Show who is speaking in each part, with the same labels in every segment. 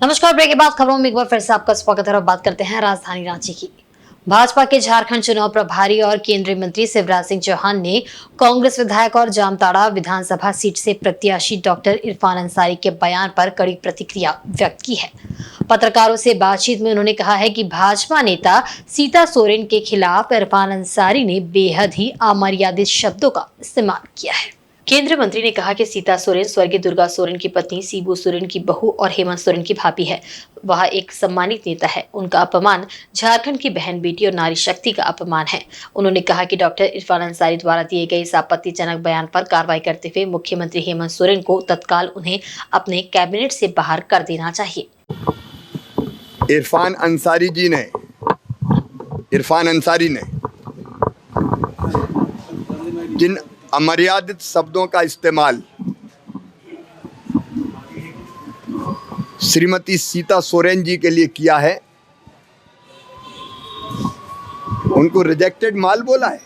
Speaker 1: नमस्कार। ब्रेक के बाद खबरों में एक बार फिर से आपका स्वागत है और बात करते हैं राजधानी रांची की। भाजपा के झारखंड चुनाव प्रभारी और केंद्रीय मंत्री शिवराज सिंह चौहान ने कांग्रेस विधायक और जामताड़ा विधानसभा सीट से प्रत्याशी डॉक्टर इरफान अंसारी के बयान पर कड़ी प्रतिक्रिया व्यक्त की है। पत्रकारों से बातचीत में उन्होंने कहा है कि भाजपा नेता सीता सोरेन के खिलाफ इरफान अंसारी ने बेहद ही अमर्यादित शब्दों का इस्तेमाल किया है। केंद्रीय मंत्री ने कहा कि सीता सोरेन स्वर्गीय दुर्गा सोरेन की पत्नी, शिबू सोरेन की बहू और हेमंत सोरेन की भाभी है। वह एक सम्मानित नेता है। उनका अपमान झारखंड की बहन, बेटी और नारी शक्ति का अपमान है। उन्होंने कहा कि डॉक्टर इरफान अंसारी द्वारा दिए गए इस आपत्तिजनक बयान पर कार्रवाई करते हुए मुख्यमंत्री हेमंत सोरेन को तत्काल उन्हें अपने कैबिनेट से बाहर कर देना चाहिए।
Speaker 2: इरफान अंसारी ने जिन अमर्यादित शब्दों का इस्तेमाल श्रीमती सीता सोरेन जी के लिए किया है, उनको रिजेक्टेड माल बोला है।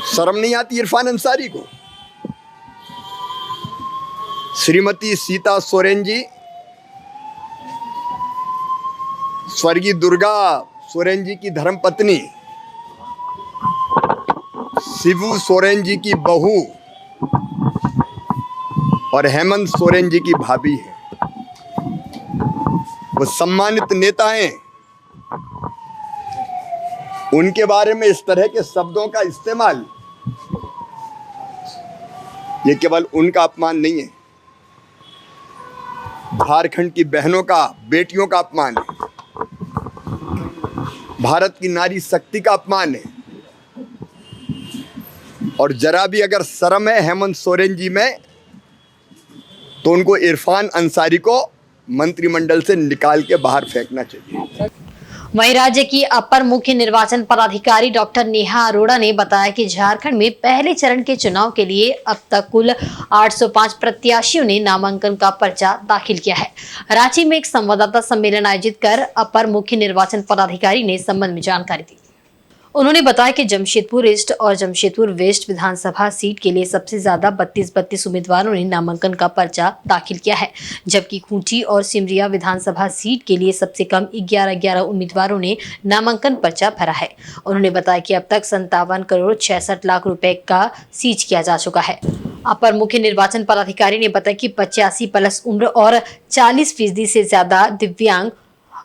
Speaker 2: शर्म नहीं आती इरफान अंसारी को? श्रीमती सीता सोरेन जी स्वर्गीय दुर्गा सोरेन जी की धर्मपत्नी, शिबू सोरेन जी की बहू और हेमंत सोरेन जी की भाभी है। वो सम्मानित नेता हैं। उनके बारे में इस तरह के शब्दों का इस्तेमाल, ये केवल उनका अपमान नहीं है, झारखंड की बहनों का, बेटियों का अपमान है, भारत की नारी शक्ति का अपमान है। और जरा भी अगर शर्म है हेमंत सोरेन जी में, तो उनको इरफान अंसारी को मंत्रिमंडल से निकाल के बाहर फेंकना चाहिए।
Speaker 1: वहीं राज्य की अपर मुख्य निर्वाचन पदाधिकारी डॉक्टर नेहा अरोड़ा ने बताया कि झारखंड में पहले चरण के चुनाव के लिए अब तक कुल 805 प्रत्याशियों ने नामांकन का पर्चा दाखिल किया है। रांची में एक संवाददाता सम्मेलन आयोजित कर अपर मुख्य निर्वाचन पदाधिकारी ने इस संबंध में जानकारी दी। उन्होंने बताया कि जमशेदपुर ईस्ट और जमशेदपुर वेस्ट विधानसभा सीट के लिए सबसे ज्यादा 32 उम्मीदवारों ने नामांकन का पर्चा दाखिल किया है, जबकि खूंटी और सिमरिया विधानसभा सीट के लिए सबसे कम 11 उम्मीदवारों ने नामांकन पर्चा भरा है। उन्होंने बताया कि अब तक 57 करोड़ 66 लाख रुपए का सीज किया जा चुका है। अपर मुख्य निर्वाचन पदाधिकारी ने बताया कि 85+ उम्र और 40% से ज्यादा दिव्यांग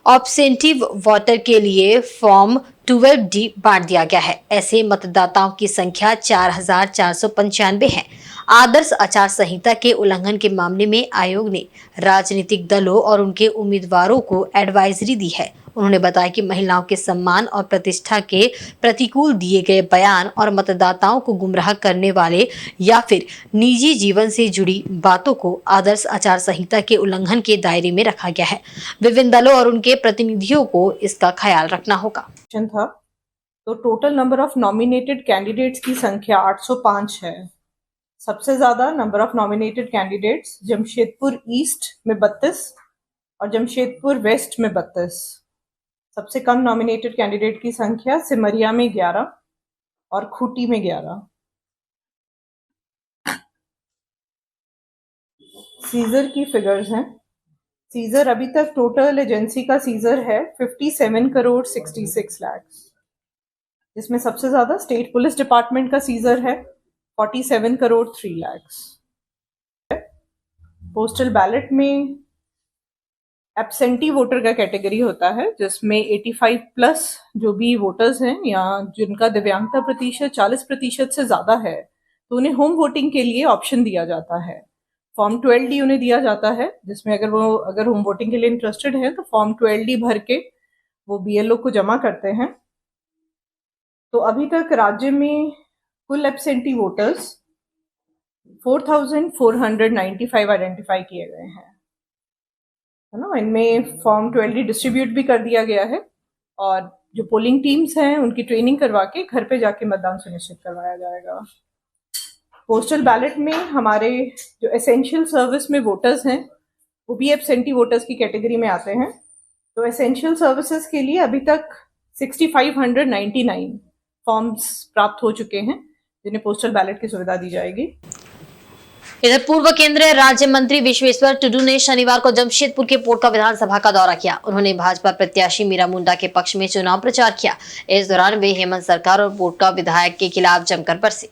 Speaker 1: ऑब्सेंटिव वोटर के लिए फॉर्म 12D बांट दिया गया है। ऐसे मतदाताओं की संख्या 4495 है। आदर्श आचार संहिता के उल्लंघन के मामले में आयोग ने राजनीतिक दलों और उनके उम्मीदवारों को एडवाइजरी दी है। उन्होंने बताया कि महिलाओं के सम्मान और प्रतिष्ठा के प्रतिकूल दिए गए बयान और मतदाताओं को गुमराह करने वाले या फिर निजी जीवन से जुड़ी बातों को आदर्श आचार संहिता के उल्लंघन के दायरे में रखा गया है। विभिन्न दलों और उनके प्रतिनिधियों को इसका ख्याल रखना होगा।
Speaker 3: था तो total number of nominated candidates की संख्या 805 है। सबसे ज्यादा number of nominated candidates Jamshedpur east में 32 और जमशेदपुर वेस्ट में 32। सबसे कम नॉमिनेटेड कैंडिडेट की संख्या सिमरिया में 11 और खूंटी में 11। सीजर की फिगर्स हैं। सीजर अभी तक टोटल एजेंसी का सीजर है 57 करोड़ 66 लाख, जिसमें सबसे ज्यादा स्टेट पुलिस डिपार्टमेंट का सीजर है 47 करोड़ 3 लाख। पोस्टल बैलेट में एब्सेंटी वोटर का कैटेगरी होता है, जिसमें 85+ जो भी वोटर्स हैं या जिनका दिव्यांगता प्रतिशत 40% से ज्यादा है, तो उन्हें होम वोटिंग के लिए ऑप्शन दिया जाता है। फॉर्म 12D उन्हें दिया जाता है, जिसमें अगर होम वोटिंग के लिए इंटरेस्टेड है तो फॉर्म 12D भर के वो BLO को जमा करते हैं। तो अभी तक राज्य में कुल एब्सेंटी वोटर्स 4495 आइडेंटिफाई किए गए हैं, है ना। इनमें फॉर्म 12D डिस्ट्रीब्यूट भी कर दिया गया है और जो पोलिंग टीम्स हैं उनकी ट्रेनिंग करवा के घर पे जाके मतदान सुनिश्चित करवाया जाएगा। पोस्टल बैलेट में हमारे जो एसेंशियल सर्विस में वोटर्स हैं वो भी एब्सेंटी वोटर्स की कैटेगरी में आते हैं। तो एसेंशियल सर्विसेज के लिए अभी तक 6599 फॉर्म्स प्राप्त हो चुके हैं, जिन्हें पोस्टल बैलेट की सुविधा दी जाएगी।
Speaker 1: इधर पूर्व केंद्रीय राज्य मंत्री विश्वेश्वर टुडू ने शनिवार को जमशेदपुर के पोटका विधानसभा का दौरा किया। उन्होंने भाजपा प्रत्याशी मीरा मुंडा के पक्ष में चुनाव प्रचार किया। इस दौरान वे हेमंत सरकार और पोटका विधायक के खिलाफ जमकर बरसे।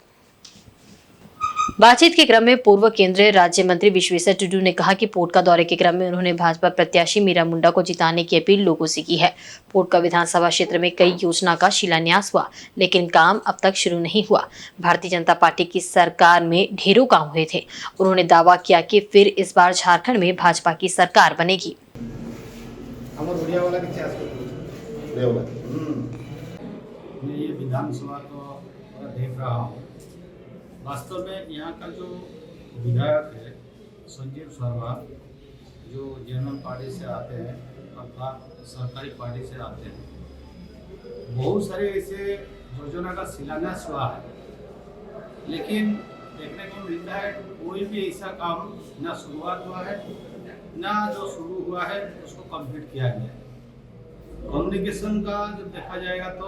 Speaker 1: बातचीत के क्रम में पूर्व केंद्रीय राज्य मंत्री विश्वेश्वर टुडू ने कहा कि पोटका दौरे के क्रम में उन्होंने भाजपा प्रत्याशी मीरा मुंडा को जिताने की अपील लोगों से की है। पोटका विधानसभा क्षेत्र में कई योजना का शिलान्यास हुआ, लेकिन काम अब तक शुरू नहीं हुआ। भारतीय जनता पार्टी की सरकार में ढेरों काम हुए थे। उन्होंने दावा किया कि फिर इस बार झारखंड में भाजपा की सरकार बनेगी।
Speaker 4: मैं ये विधानसभा को देख रहा हूँ। वास्तव में यहाँ का जो विधायक है संजीव शर्मा, जो जनरल पार्टी से आते हैं अर्थात सरकारी पार्टी से आते हैं, बहुत सारे ऐसे योजना का शिलान्यास हुआ है, लेकिन देखने को मिलता है कोई भी ऐसा काम ना शुरुआत हुआ है, ना जो शुरू हुआ है उसको कंप्लीट किया गया है। कम्युनिकेशन का जब देखा जाएगा तो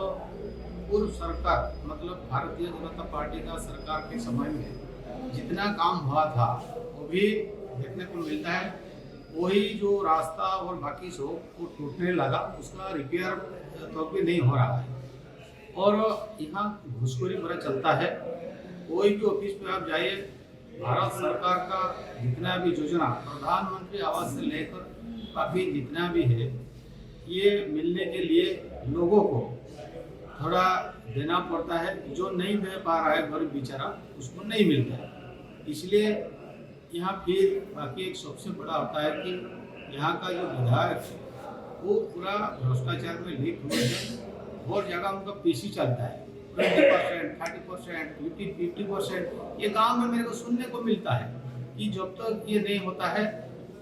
Speaker 4: पूर्व सरकार मतलब भारतीय जनता पार्टी का सरकार के समय में जितना काम हुआ था वो भी देखने को मिलता है। वही जो रास्ता और बाकी सो वो टूटने लगा, उसका रिपेयर तो भी नहीं हो रहा है और यहाँ घुसखोरी बड़ा चलता है। कोई भी ऑफिस पे आप जाइए, भारत सरकार का जितना भी योजना प्रधानमंत्री आवास से लेकर बाकी जितना भी है, ये मिलने के लिए लोगों को थोड़ा देना पड़ता है। जो नहीं दे पा रहा है गरीब बेचारा, उसको नहीं मिलता है। इसलिए यहाँ फिर बाकी एक सबसे बड़ा होता है कि यहाँ का जो विधायक है वो पूरा भ्रष्टाचार में लिप्त हुए हैं और जगह उनका पीसी चलता है 20%, 30%, 50% ये गांव में मेरे को सुनने को मिलता है कि जब तक ये नहीं होता है।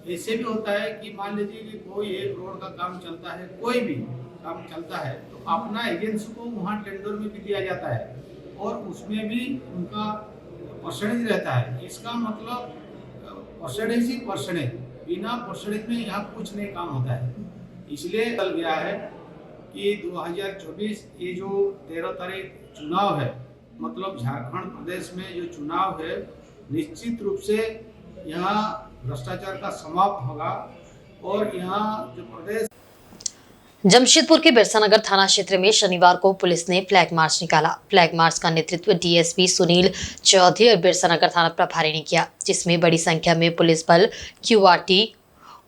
Speaker 4: ऐसे भी होता है कि मान लीजिए कि कोई एक रोड का काम चलता है, कोई भी काम चलता है तो अपना एजेंसी को वहाँ टेंडर में भी दिया जाता है और उसमें भी उनका परसेंटेज रहता है। इसका मतलब परसेंटेज ही परसेंटेज, बिना परसेंटेज में यहाँ कुछ नहीं काम होता है। इसलिए चल गया है कि 2024 ये जो 13 तारीख चुनाव है, मतलब झारखंड प्रदेश में जो चुनाव है, निश्चित रूप से यहाँ भ्रष्टाचार का समाप्त होगा और यहाँ जो प्रदेश।
Speaker 1: जमशेदपुर के बिरसानगर थाना क्षेत्र में शनिवार को पुलिस ने फ्लैग मार्च निकाला। फ्लैग मार्च का नेतृत्व डीएसपी सुनील चौधरी और बिरसानगर थाना प्रभारी ने किया, जिसमें बड़ी संख्या में पुलिस बल, क्यूआरटी,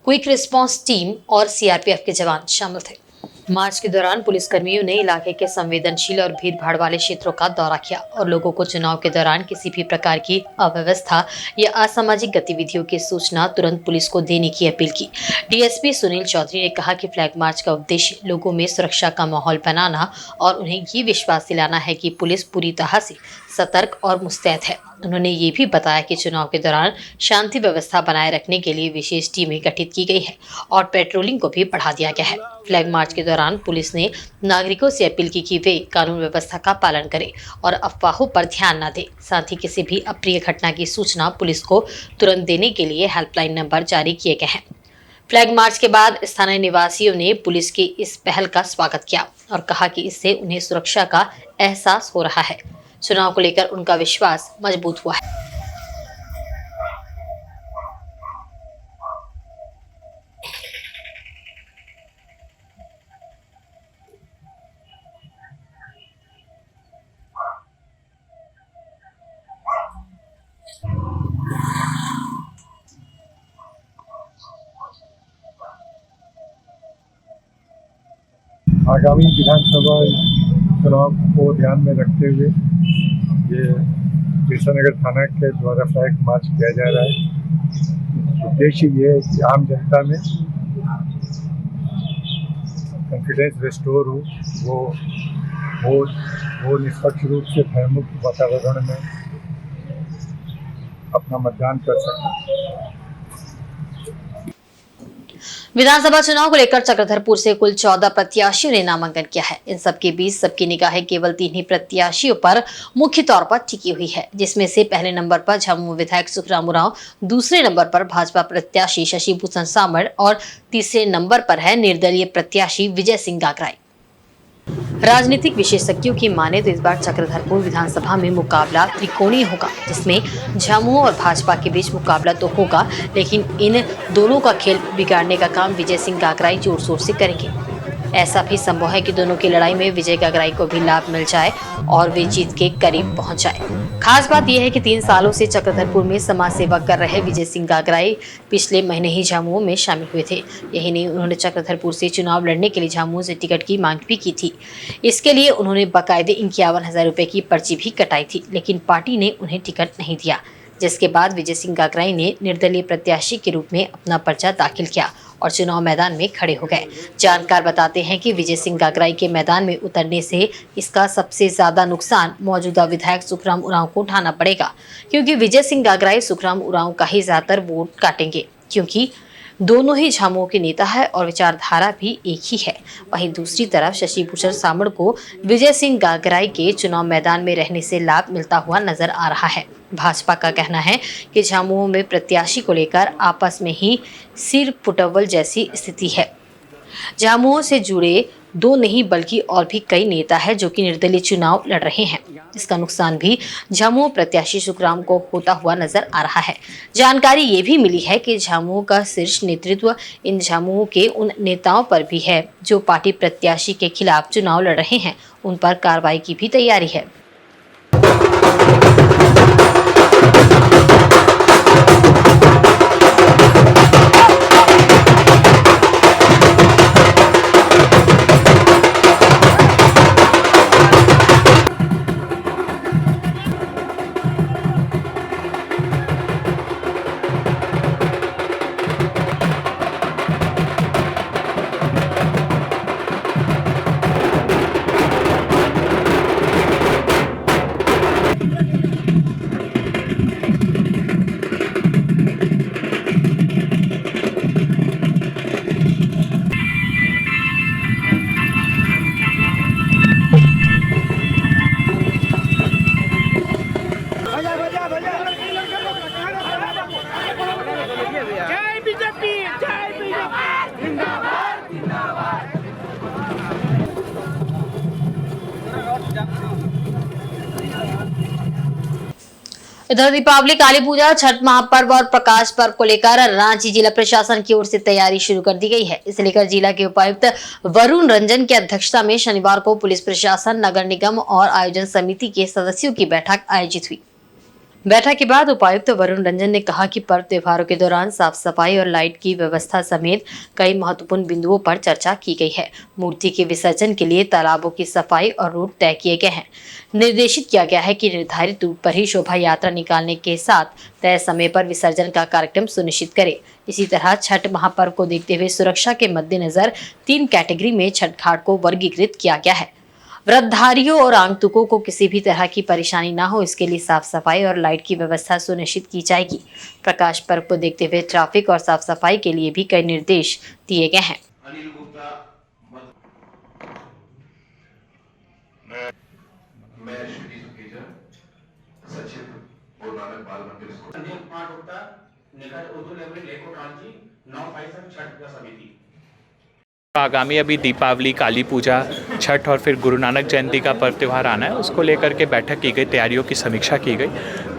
Speaker 1: क्विक रिस्पांस टीम और सीआरपीएफ के जवान शामिल थे। मार्च के दौरान पुलिसकर्मियों ने इलाके के संवेदनशील और भीड़ भाड़ वाले क्षेत्रों का दौरा किया और लोगों को चुनाव के दौरान किसी भी प्रकार की अव्यवस्था या असामाजिक गतिविधियों की सूचना तुरंत पुलिस को देने की अपील की। डीएसपी सुनील चौधरी ने कहा कि फ्लैग मार्च का उद्देश्य लोगों में सुरक्षा का माहौल बनाना और उन्हें ये विश्वास दिलाना है कि पुलिस पूरी तरह से सतर्क और मुस्तैद है। उन्होंने ये भी बताया कि चुनाव के दौरान शांति व्यवस्था बनाए रखने के लिए विशेष टीमें गठित की गई है और पेट्रोलिंग को भी बढ़ा दिया गया है। फ्लैग मार्च के दौरान पुलिस ने नागरिकों से अपील की कि वे कानून व्यवस्था का पालन करें और अफवाहों पर ध्यान न दें। साथ ही किसी भी अप्रिय घटना की सूचना पुलिस को तुरंत देने के लिए हेल्पलाइन नंबर जारी किए गए हैं। फ्लैग मार्च के बाद स्थानीय निवासियों ने पुलिस की इस पहल का स्वागत किया और कहा कि इससे उन्हें सुरक्षा का एहसास हो रहा है। चुनाव को लेकर उनका विश्वास मजबूत हुआ है।
Speaker 5: आगामी विधानसभा चुनाव को ध्यान में रखते हुए ये बिरसानगर थाना के द्वारा फ्लैग मार्च किया जा रहा है। उद्देश्य ये है कि आम जनता में कॉन्फिडेंस रेस्टोर हो, वो निष्पक्ष रूप से भयमुक्त वातावरण में अपना मतदान कर सकें।
Speaker 1: विधानसभा चुनाव को लेकर चक्रधरपुर से कुल 14 प्रत्याशियों ने नामांकन किया है। इन सबके बीच सबकी निगाहें केवल 3 ही प्रत्याशियों पर मुख्य तौर पर टिकी हुई है, जिसमें से पहले नंबर पर झामुमो विधायक सुखराम उरांव, दूसरे नंबर पर भाजपा प्रत्याशी शशि भूषण सामड़ और तीसरे नंबर पर है निर्दलीय प्रत्याशी विजय सिंह गागराई। राजनीतिक विशेषज्ञों की माने तो इस बार चक्रधरपुर विधानसभा में मुकाबला त्रिकोणीय होगा, जिसमें झामुमो और भाजपा के बीच मुकाबला तो होगा, लेकिन इन दोनों का खेल बिगाड़ने का काम विजय सिंह गागराई जोर शोर से करेंगे। ऐसा भी संभव है कि दोनों की लड़ाई में विजय गागराई को भी लाभ मिल जाए और वे जीत के करीब पहुंच जाए। खास बात यह है कि 3 सालों से चक्रधरपुर में समाज सेवा कर रहे विजय सिंह गागराई पिछले महीने ही झामुमो में शामिल हुए थे। यही नहीं, उन्होंने चक्रधरपुर से चुनाव लड़ने के लिए झामुमो से टिकट की मांग भी की थी। इसके लिए उन्होंने बाकायदे 51,000 रुपए की पर्ची भी कटाई थी, लेकिन पार्टी ने उन्हें टिकट नहीं दिया, जिसके बाद विजय सिंह गागराई ने निर्दलीय प्रत्याशी के रूप में अपना पर्चा दाखिल किया और चुनाव मैदान में खड़े हो गए। जानकार बताते हैं कि विजय सिंह गागराई के मैदान में उतरने से इसका सबसे ज्यादा नुकसान मौजूदा विधायक सुखराम उरांव को उठाना पड़ेगा, क्योंकि विजय सिंह गागराई सुखराम उरांव का ही ज्यादातर वोट काटेंगे, क्योंकि दोनों ही झामुमो के नेता है और विचारधारा भी एक ही है। वहीं दूसरी तरफ शशि भूषण सामड़ को विजय सिंह गागराई के चुनाव मैदान में रहने से लाभ मिलता हुआ नजर आ रहा है। भाजपा का कहना है कि झामुमो में प्रत्याशी को लेकर आपस में ही सिर पुटव्वल जैसी स्थिति है। झामुमो से जुड़े 2 नहीं बल्कि और भी कई नेता है जो कि निर्दलीय चुनाव लड़ रहे हैं। इसका नुकसान भी झामुमो प्रत्याशी सुखराम को होता हुआ नजर आ रहा है। जानकारी ये भी मिली है कि झामुमो का शीर्ष नेतृत्व इन झामुमो के उन नेताओं पर भी है जो पार्टी प्रत्याशी के खिलाफ चुनाव लड़ रहे हैं। उन पर कार्रवाई की भी तैयारी है। इधर दीपावली, काली पूजा, छठ महापर्व और प्रकाश पर्व को लेकर रांची जिला प्रशासन की ओर से तैयारी शुरू कर दी गई है। इसे लेकर जिला के उपायुक्त वरुण रंजन की अध्यक्षता में शनिवार को पुलिस प्रशासन, नगर निगम और आयोजन समिति के सदस्यों की बैठक आयोजित हुई। बैठक के बाद उपायुक्त वरुण रंजन ने कहा कि पर्व त्योहारों के दौरान साफ सफाई और लाइट की व्यवस्था समेत कई महत्वपूर्ण बिंदुओं पर चर्चा की गई है। मूर्ति के विसर्जन के लिए तालाबों की सफाई और रूट तय किए गए हैं। निर्देशित किया गया है कि निर्धारित रूट पर ही शोभा यात्रा निकालने के साथ तय समय पर विसर्जन का कार्यक्रम सुनिश्चित करे। इसी तरह छठ महापर्व को देखते हुए सुरक्षा के मद्देनजर 3 कैटेगरी में छठ घाट को वर्गीकृत किया गया है। व्रतधारियों और आगंतुकों को किसी भी तरह की परेशानी ना हो, इसके लिए साफ सफाई और लाइट की व्यवस्था सुनिश्चित की जाएगी। प्रकाश पर्व को देखते हुए ट्रैफिक और साफ सफाई के लिए भी कई निर्देश दिए गए हैं।
Speaker 6: आगामी अभी दीपावली, काली पूजा, छठ और फिर गुरु नानक जयंती का पर्व त्यौहार आना है, उसको लेकर के बैठक की गई, तैयारियों की समीक्षा की गई।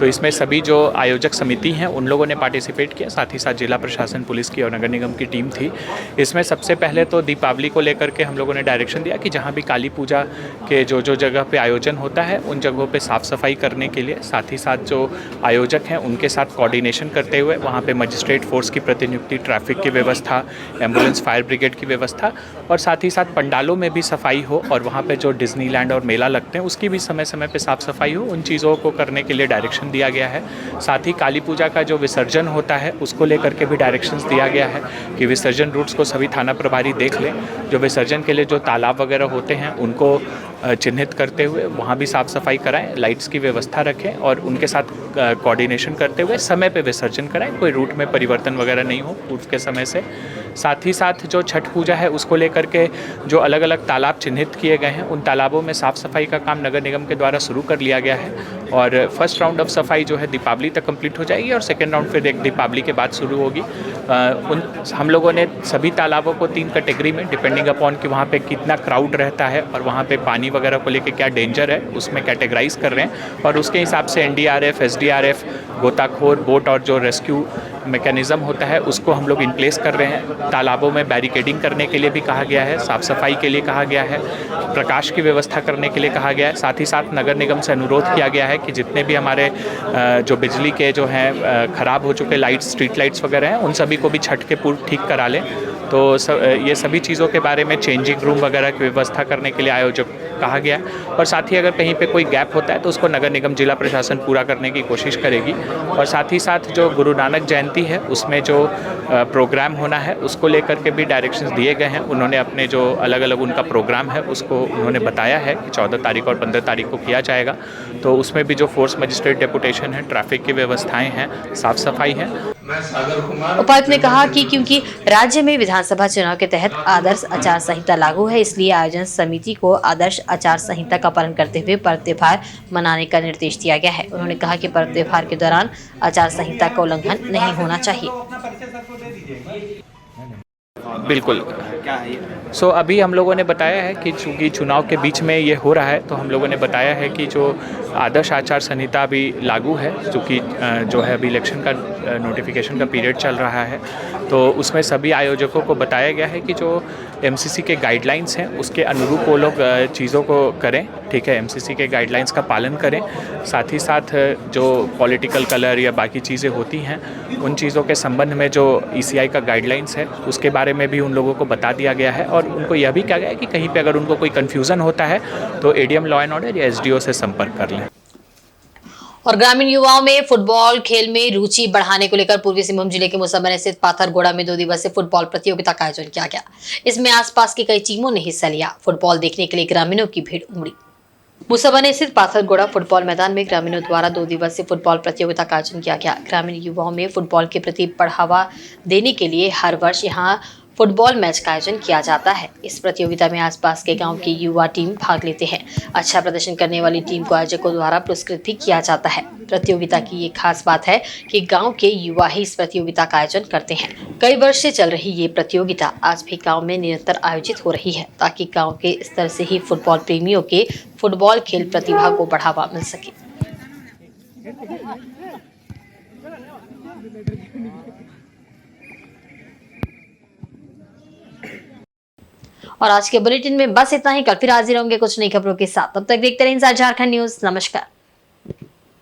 Speaker 6: तो इसमें सभी जो आयोजक समिति हैं उन लोगों ने पार्टिसिपेट किया, साथ ही साथ जिला प्रशासन, पुलिस की और नगर निगम की टीम थी। इसमें सबसे पहले तो दीपावली को लेकर के हम लोगों ने डायरेक्शन दिया कि जहाँ भी काली पूजा के जो जगह पे आयोजन होता है उन जगहों पे साफ़ सफाई करने के लिए, साथ ही साथ जो आयोजक हैं उनके साथ कोऑर्डिनेशन करते हुए वहाँ पे मजिस्ट्रेट फोर्स की प्रतिनियुक्ति, ट्रैफिक की व्यवस्था, एम्बुलेंस, फायर ब्रिगेड की व्यवस्था और साथ ही साथ पंडालों में भी सफाई हो और वहाँ पे जो डिज्नीलैंड और मेला लगते हैं उसकी भी समय समय पे साफ़ सफाई हो, उन चीज़ों को करने के लिए डायरेक्शन दिया गया है। साथ ही काली पूजा का जो विसर्जन होता है उसको लेकर के भी डायरेक्शंस दिया गया है कि विसर्जन रूट्स को सभी थाना प्रभारी देख लें। जो विसर्जन के लिए जो तालाब वगैरह होते हैं उनको चिन्हित करते हुए वहाँ भी साफ़ सफाई कराएं, लाइट्स की व्यवस्था रखें और उनके साथ कोऑर्डिनेशन करते हुए समय पे विसर्जन कराएं, कोई रूट में परिवर्तन वगैरह नहीं हो पूर्व के समय से। साथ ही साथ जो छठ पूजा है उसको लेकर के जो अलग अलग तालाब चिन्हित किए गए हैं उन तालाबों में साफ़ सफाई का काम नगर निगम के द्वारा शुरू कर लिया गया है और फर्स्ट राउंड ऑफ सफाई जो है दीपावली तक कंप्लीट हो जाएगी और सेकेंड राउंड फिर एक दीपावली के बाद शुरू होगी। हम लोगों ने सभी तालाबों को 3 कैटेगरी में डिपेंडिंग अपॉन कि वहाँ पे कितना क्राउड रहता है और वहाँ पे पानी वगैरह को लेके क्या डेंजर है, उसमें कैटेगराइज कर रहे हैं और उसके हिसाब से एनडीआरएफ, एसडीआरएफ, गोताखोर बोट और जो रेस्क्यू मैकेनिज़्म होता है उसको हम लोग इन प्लेस कर रहे हैं। तालाबों में बैरिकेडिंग करने के लिए भी कहा गया है, साफ़ सफाई के लिए कहा गया है, प्रकाश की व्यवस्था करने के लिए कहा गया है। साथ ही साथ नगर निगम से अनुरोध किया गया है कि जितने भी हमारे जो बिजली के जो हैं ख़राब हो चुके लाइट्स, स्ट्रीट लाइट्स वगैरह हैं, उन सभी को भी छठ के पूर्व ठीक करा लें। तो ये सभी चीज़ों के बारे में चेंजिंग रूम वगैरह की व्यवस्था करने के लिए आयोजक कहा गया है और साथ ही अगर कहीं पे कोई गैप होता है तो उसको नगर निगम जिला प्रशासन पूरा करने की कोशिश करेगी। और साथ ही साथ जो गुरु नानक जयंती है उसमें जो प्रोग्राम होना है उसको लेकर के भी डायरेक्शंस दिए गए हैं। उन्होंने अपने जो अलग अलग उनका प्रोग्राम है उसको उन्होंने बताया है कि 14 तारीख और 15 तारीख को किया जाएगा। तो उसमें भी जो फोर्स मजिस्ट्रेट डेपुटेशन है, ट्रैफिक की व्यवस्थाएँ हैं, साफ़ सफाई है।
Speaker 1: उपायुक्त ने कहा कि क्योंकि राज्य में विधानसभा चुनाव के तहत आदर्श आचार संहिता लागू है, इसलिए आयोजन समिति को आदर्श आचार संहिता का पालन करते हुए पर्व त्योहार मनाने का निर्देश दिया गया है। उन्होंने कहा कि पर्व त्योहार के दौरान आचार संहिता का उल्लंघन नहीं होना चाहिए।
Speaker 6: बिल्कुल। अभी हम लोगों ने बताया है कि चूँकि चुनाव के बीच में ये हो रहा है तो हम लोगों ने बताया है कि जो आदर्श आचार संहिता अभी लागू है, चूँकि जो है अभी इलेक्शन का नोटिफिकेशन का पीरियड चल रहा है, तो उसमें सभी आयोजकों को बताया गया है कि जो एमसीसी के गाइडलाइंस हैं उसके अनुरूप वो लोग चीज़ों को करें। ठीक है, एमसीसी के गाइडलाइंस का पालन करें। साथ ही साथ जो पॉलिटिकल कलर या बाकी चीज़ें होती हैं उन चीज़ों के संबंध में जो ईसीआई का गाइडलाइंस है उसके बारे में भी उन लोगों को बता दिया गया है और उनको यह भी कहा गया है कि कहीं पे अगर उनको कोई कन्फ्यूज़न होता है तो एडीएम लॉ एंड ऑर्डर या एसडीओ से संपर्क कर लें।
Speaker 1: और ग्रामीण युवाओं में फुटबॉल खेल में रुचि बढ़ाने को लेकर पूर्वी सिंहभूम जिले के मुसम्मर स्थित पाथरगोड़ा में 2 दिवसीय फुटबॉल प्रतियोगिता का आयोजन किया गया। इसमें आसपास की कई टीमों ने हिस्सा लिया। फुटबॉल देखने के लिए ग्रामीणों की भीड़ उमड़ी। मुसम्मर स्थित पाथरगोड़ा फुटबॉल मैदान में ग्रामीणों द्वारा 2 दिवसीय फुटबॉल प्रतियोगिता का आयोजन किया गया। ग्रामीण युवाओं में फुटबॉल के प्रति बढ़ावा देने के लिए हर वर्ष यहाँ फुटबॉल मैच का आयोजन किया जाता है। इस प्रतियोगिता में आसपास के गांव की युवा टीम भाग लेते हैं। अच्छा प्रदर्शन करने वाली टीम को आयोजकों द्वारा पुरस्कृत भी किया जाता है। प्रतियोगिता की ये खास बात है कि गांव के युवा ही इस प्रतियोगिता का आयोजन करते हैं। कई वर्ष से चल रही ये प्रतियोगिता आज भी गांव में निरंतर आयोजित हो रही है ताकि गांव के स्तर से ही फुटबॉल प्रेमियों के फुटबॉल खेल प्रतिभा को बढ़ावा मिल सके। और आज के बुलेटिन में बस इतना ही। कल फिर हाजिर होंगे कुछ नई खबरों के साथ। तब तक देखते रहें इंसाइड झारखंड न्यूज। नमस्कार।